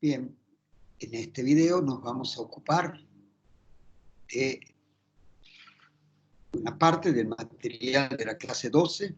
Bien, en este video nos vamos a ocupar de una parte del material de la clase 12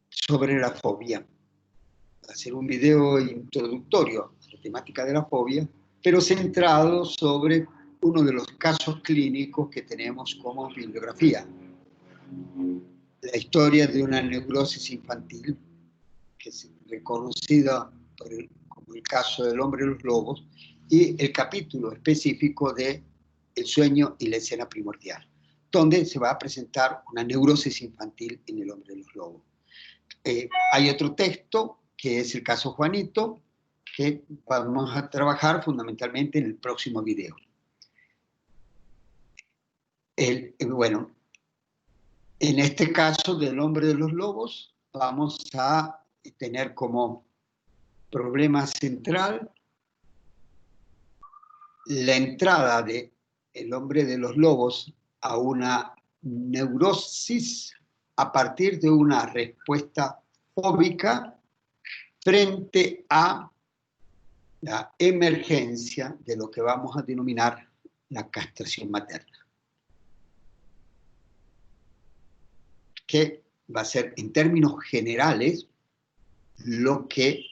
sobre la fobia. Va a ser un video introductorio a la temática de la fobia, pero centrado sobre uno de los casos clínicos que tenemos como bibliografía. La historia de una neurosis infantil, que es reconocida como el caso del hombre de los lobos, y el capítulo específico de el sueño y la escena primordial, donde se va a presentar una neurosis infantil en el hombre de los lobos. Hay otro texto, que es el caso Juanito, que vamos a trabajar fundamentalmente en el próximo video. Bueno, en este caso del hombre de los lobos, vamos a tener como problema central la entrada del hombre de los lobos a una neurosis a partir de una respuesta fóbica frente a la emergencia de lo que vamos a denominar la castración materna, que va a ser en términos generales lo que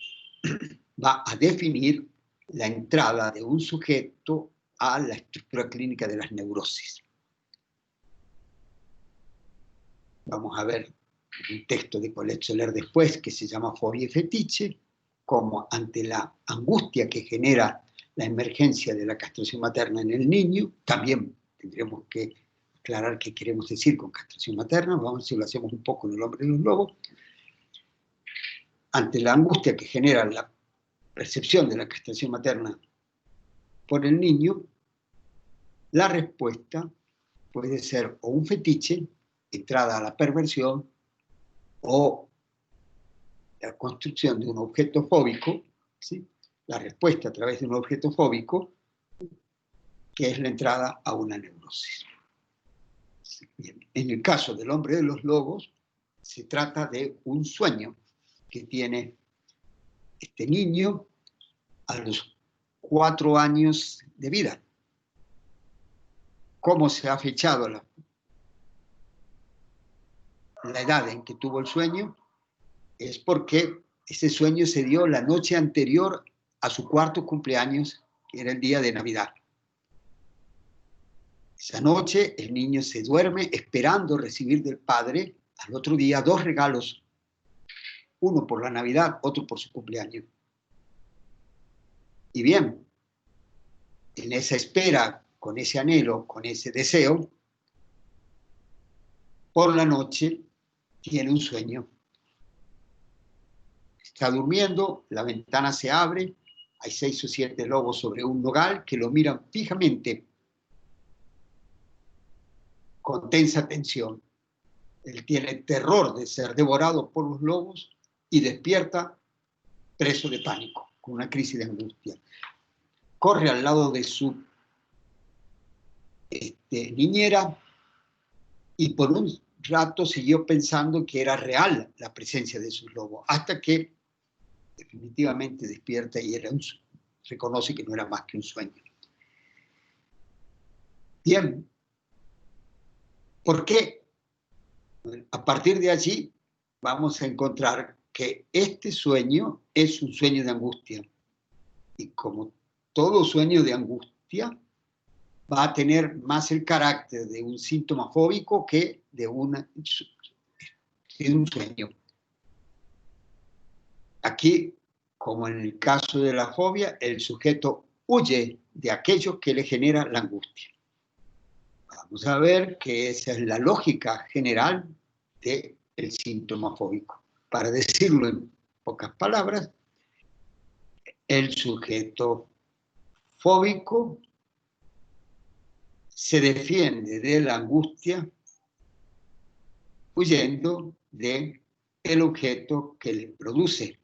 va a definir la entrada de un sujeto a la estructura clínica de las neurosis. Vamos a ver un texto de Colette Soler después que se llama Fobia y Fetiche, como ante la angustia que genera la emergencia de la castración materna en el niño. También tendremos que aclarar qué queremos decir con castración materna. Vamos a ver si lo hacemos un poco en el hombre de los lobos. Ante la angustia que genera la percepción de la castración materna por el niño, la respuesta puede ser o un fetiche, entrada a la perversión, o la construcción de un objeto fóbico, ¿sí? La respuesta a través de un objeto fóbico, que es la entrada a una neurosis. Bien. En el caso del hombre de los lobos, se trata de un sueño que tiene este niño a los 4 años de vida. ¿Cómo se ha fechado la edad en que tuvo el sueño? Es porque ese sueño se dio la noche anterior a su 4º cumpleaños, que era el día de Navidad. Esa noche el niño se duerme esperando recibir del padre al otro día 2 regalos, uno por la Navidad, otro por su cumpleaños. Y bien, en esa espera, con ese anhelo, con ese deseo, por la noche tiene un sueño. Está durmiendo, la ventana se abre, hay 6 o 7 lobos sobre un nogal que lo miran fijamente con tensa atención. Él tiene terror de ser devorado por los lobos y despierta preso de pánico, con una crisis de angustia. Corre al lado de su niñera y por un rato siguió pensando que era real la presencia de sus lobos, hasta que definitivamente despierta y reconoce que no era más que un sueño. Bien, ¿por qué? A partir de allí vamos a encontrar que este sueño es un sueño de angustia. Y como todo sueño de angustia, va a tener más el carácter de un síntoma fóbico que de un sueño. Aquí, como en el caso de la fobia, el sujeto huye de aquello que le genera la angustia. Vamos a ver que esa es la lógica general del síntoma fóbico. Para decirlo en pocas palabras, el sujeto fóbico se defiende de la angustia huyendo del objeto que le produce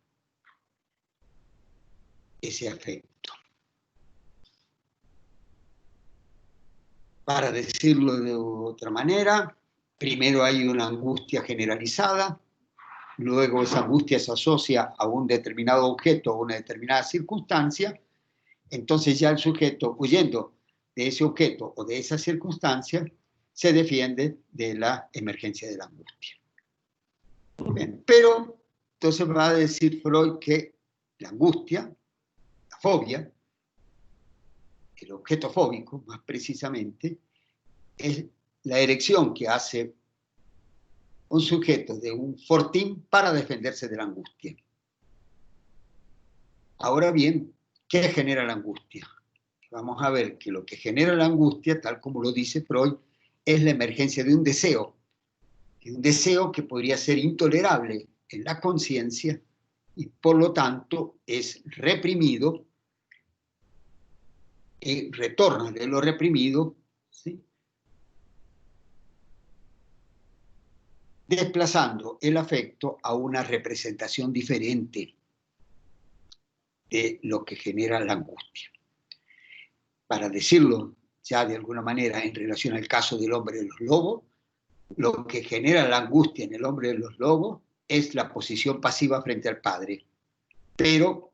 ese afecto. Para decirlo de otra manera, primero hay una angustia generalizada, luego esa angustia se asocia a un determinado objeto, a una determinada circunstancia, entonces ya el sujeto, huyendo de ese objeto o de esa circunstancia, se defiende de la emergencia de la angustia. Bien, pero entonces va a decir Freud que la angustia, la fobia, el objeto fóbico, más precisamente, es la erección que hace un sujeto de un fortín para defenderse de la angustia. Ahora bien, ¿qué genera la angustia? Vamos a ver que lo que genera la angustia, tal como lo dice Freud, es la emergencia de un deseo que podría ser intolerable en la conciencia y por lo tanto es reprimido y retorna de lo reprimido, ¿sí?, desplazando el afecto a una representación diferente de lo que genera la angustia. Para decirlo ya de alguna manera en relación al caso del hombre de los lobos, lo que genera la angustia en el hombre de los lobos es la posición pasiva frente al padre. Pero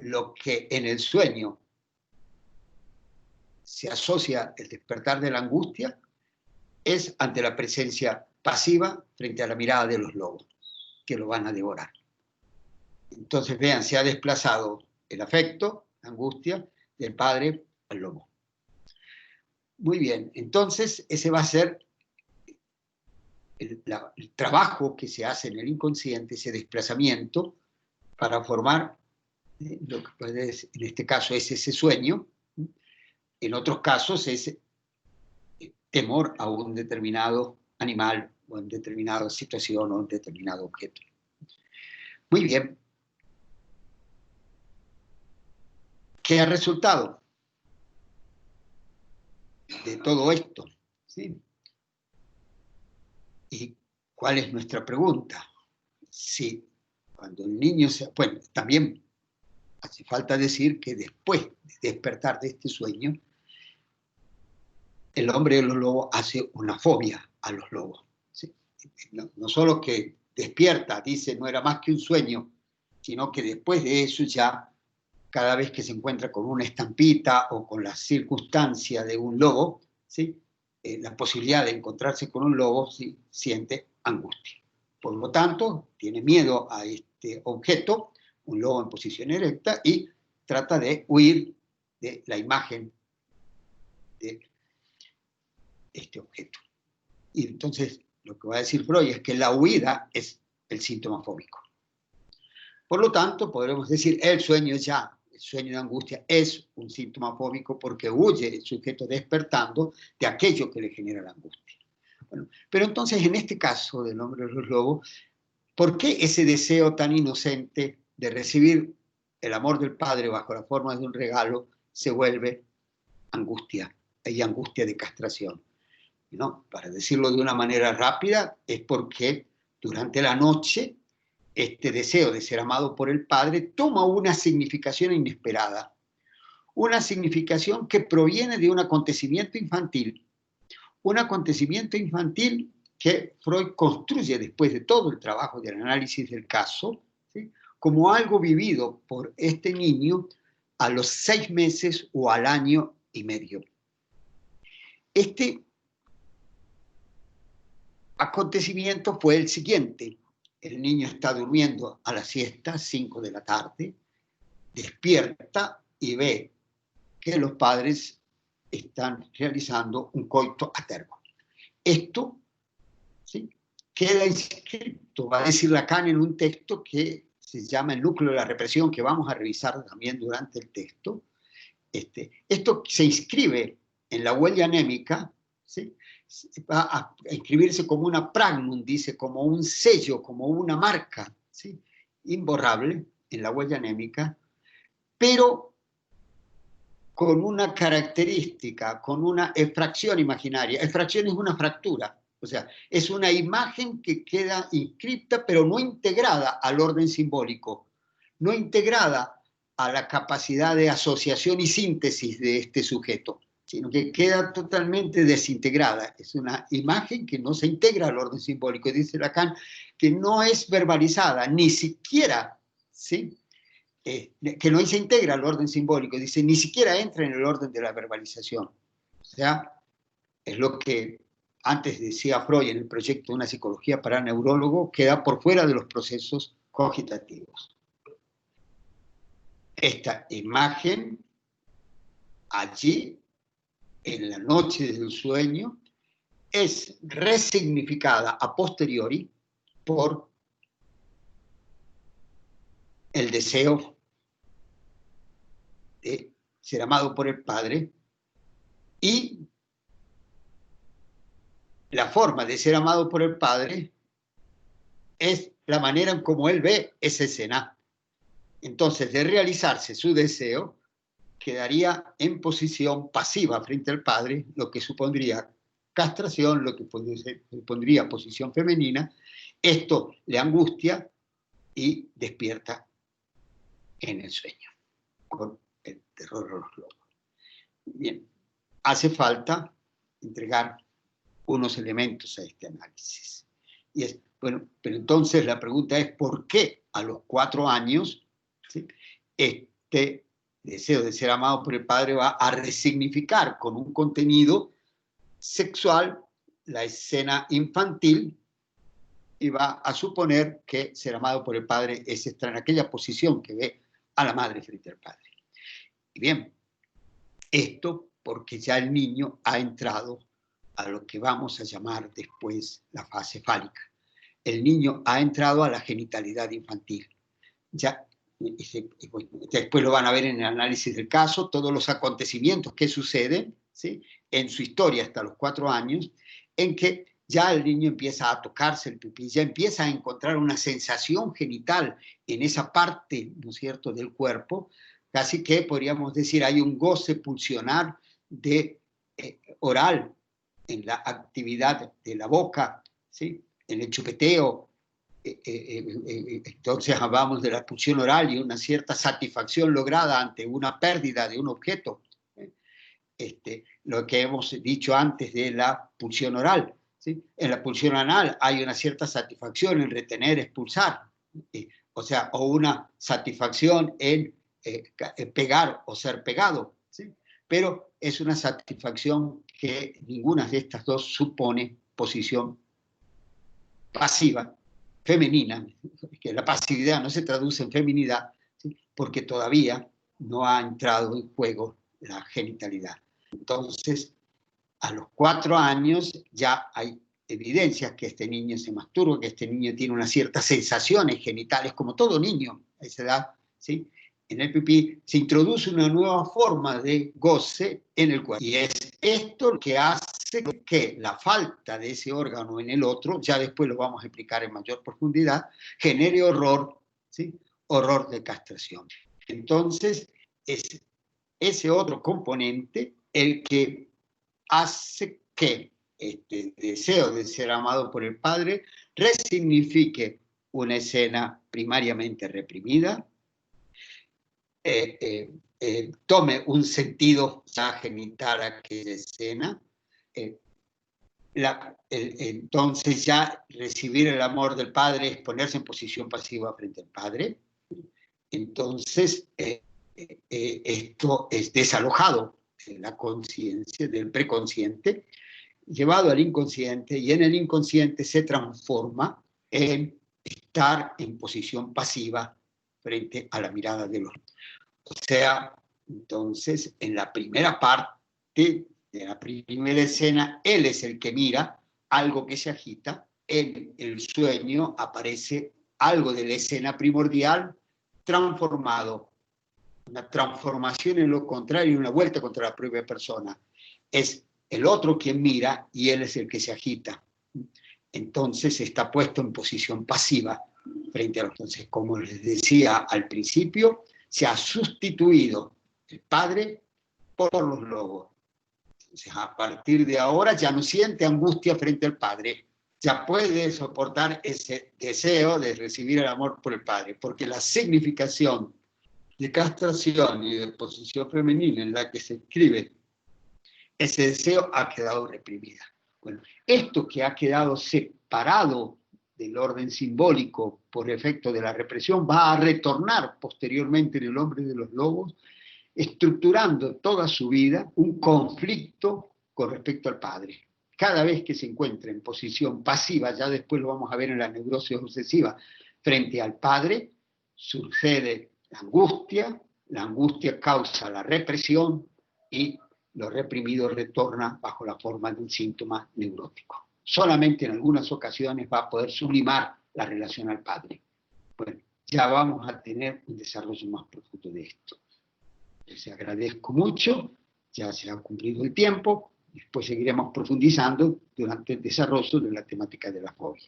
lo que en el sueño se asocia el despertar de la angustia es ante la presencia pasiva frente a la mirada de los lobos, que lo van a devorar. Entonces, vean, se ha desplazado el afecto, la angustia, del padre al lobo. Muy bien, entonces ese va a ser el trabajo que se hace en el inconsciente, ese desplazamiento para formar lo que puede, en este caso es ese sueño, en otros casos es temor a un determinado animal o en determinada situación o en determinado objeto. Muy bien. ¿Qué ha resultado de todo esto? ¿Sí? ¿Y cuál es nuestra pregunta? Si cuando el niño se... Bueno, también hace falta decir que después de despertar de este sueño, el hombre de los lobos hace una fobia a los lobos. ¿Sí? No solo que despierta, dice, no era más que un sueño, sino que después de eso ya, cada vez que se encuentra con una estampita o con la circunstancia de un lobo, ¿sí?, la posibilidad de encontrarse con un lobo, ¿sí?, siente angustia. Por lo tanto, tiene miedo a este objeto, un lobo en posición erecta, y trata de huir de la imagen de este objeto. Y entonces, lo que va a decir Freud es que la huida es el síntoma fóbico. Por lo tanto, podremos decir, el sueño de angustia es un síntoma fóbico porque huye el sujeto despertando de aquello que le genera la angustia. Bueno, pero entonces, en este caso del hombre de los lobos, ¿por qué ese deseo tan inocente de recibir el amor del padre bajo la forma de un regalo se vuelve angustia, y angustia de castración? ¿No? Para decirlo de una manera rápida, es porque durante la noche este deseo de ser amado por el padre toma una significación inesperada, una significación que proviene de un acontecimiento infantil que Freud construye después de todo el trabajo del análisis del caso, ¿sí?, como algo vivido por este niño a los 6 meses o al año y medio. Este acontecimiento fue el siguiente. El niño está durmiendo a la siesta, 5 de la tarde, despierta y ve que los padres están realizando un coito a tergo. Esto, ¿sí?, queda inscrito, va a decir Lacan en un texto que se llama El núcleo de la represión, que vamos a revisar también durante el texto. Esto se inscribe en la huella anémica, ¿sí?, va a inscribirse como una pragnum, dice, como un sello, como una marca, ¿sí?, imborrable en la huella anémica, pero con una característica, con una efracción imaginaria. Efracción es una fractura, o sea, es una imagen que queda inscripta, pero no integrada al orden simbólico, no integrada a la capacidad de asociación y síntesis de este sujeto, sino que queda totalmente desintegrada. Es una imagen que no se integra al orden simbólico. Dice Lacan que no es verbalizada, ni siquiera, ¿sí? Que no se integra al orden simbólico, dice, ni siquiera entra en el orden de la verbalización. O sea, es lo que antes decía Freud en el proyecto de una psicología para neurólogo, queda por fuera de los procesos cogitativos. Esta imagen, allí, en la noche del sueño, es resignificada a posteriori por el deseo de ser amado por el Padre y la forma de ser amado por el Padre es la manera en cómo él ve esa escena. Entonces, de realizarse su deseo, quedaría en posición pasiva frente al Padre, lo que supondría castración, lo que supondría posición femenina. Esto le angustia y despierta en el sueño, con el terror de los lobos. Bien, hace falta entregar unos elementos a este análisis. Y es, bueno, pero entonces la pregunta es, ¿por qué a los 4 años, ¿sí?, este deseo de ser amado por el Padre va a resignificar con un contenido sexual la escena infantil y va a suponer que ser amado por el Padre es estar en aquella posición que ve a la madre frente al Padre? Y bien, esto porque ya el niño ha entrado a lo que vamos a llamar después la fase fálica. El niño ha entrado a la genitalidad infantil. Ya, después lo van a ver en el análisis del caso, todos los acontecimientos que suceden, ¿sí?, en su historia hasta los 4 años, en que ya el niño empieza a tocarse el pipí, ya empieza a encontrar una sensación genital en esa parte, ¿no es cierto?, del cuerpo. Casi que podríamos decir hay un goce pulsionar de oral en la actividad de la boca, ¿sí?, en el chupeteo. Entonces hablamos de la pulsión oral y una cierta satisfacción lograda ante una pérdida de un objeto. Lo que hemos dicho antes de la pulsión oral, ¿sí? En la pulsión anal hay una cierta satisfacción en retener, expulsar, o sea, o una satisfacción en pegar o ser pegado, ¿sí? Pero es una satisfacción que ninguna de estas dos supone posición pasiva, femenina, que la pasividad no se traduce en feminidad, ¿sí?, porque todavía no ha entrado en juego la genitalidad. Entonces, a los 4 años ya hay evidencias que este niño se masturba, que este niño tiene unas ciertas sensaciones genitales, como todo niño a esa edad, ¿sí? En el pipí se introduce una nueva forma de goce en el cuerpo. Y es esto lo que hace que la falta de ese órgano en el otro, ya después lo vamos a explicar en mayor profundidad, genere horror, ¿sí?, horror de castración. Entonces, es ese otro componente el que hace que este deseo de ser amado por el Padre resignifique una escena primariamente reprimida, tome un sentido ya genital a aquella escena, entonces ya recibir el amor del Padre es ponerse en posición pasiva frente al Padre. Entonces esto es desalojado de la conciencia, del preconsciente, llevado al inconsciente, y en el inconsciente se transforma en estar en posición pasiva frente a la mirada de los. O sea, entonces, en la primera parte de la primera escena, él es el que mira algo que se agita. En el sueño aparece algo de la escena primordial transformado. Una transformación en lo contrario, una vuelta contra la propia persona. Es el otro quien mira y él es el que se agita. Entonces está puesto en posición pasiva frente a los. Entonces, como les decía al principio, se ha sustituido el Padre por los lobos. Entonces, a partir de ahora ya no siente angustia frente al Padre, ya puede soportar ese deseo de recibir el amor por el Padre, porque la significación de castración y de posición femenina en la que se escribe ese deseo ha quedado reprimida. Bueno, esto que ha quedado separado del orden simbólico por efecto de la represión va a retornar posteriormente en el hombre de los lobos, estructurando toda su vida un conflicto con respecto al padre. Cada vez que se encuentra en posición pasiva, ya después lo vamos a ver en la neurosis obsesiva, frente al padre, sucede la angustia causa la represión y lo reprimido retorna bajo la forma de un síntoma neurótico. Solamente en algunas ocasiones va a poder sublimar la relación al padre. Bueno, ya vamos a tener un desarrollo más profundo de esto. Les agradezco mucho, ya se ha cumplido el tiempo, después seguiremos profundizando durante el desarrollo de la temática de la fobia.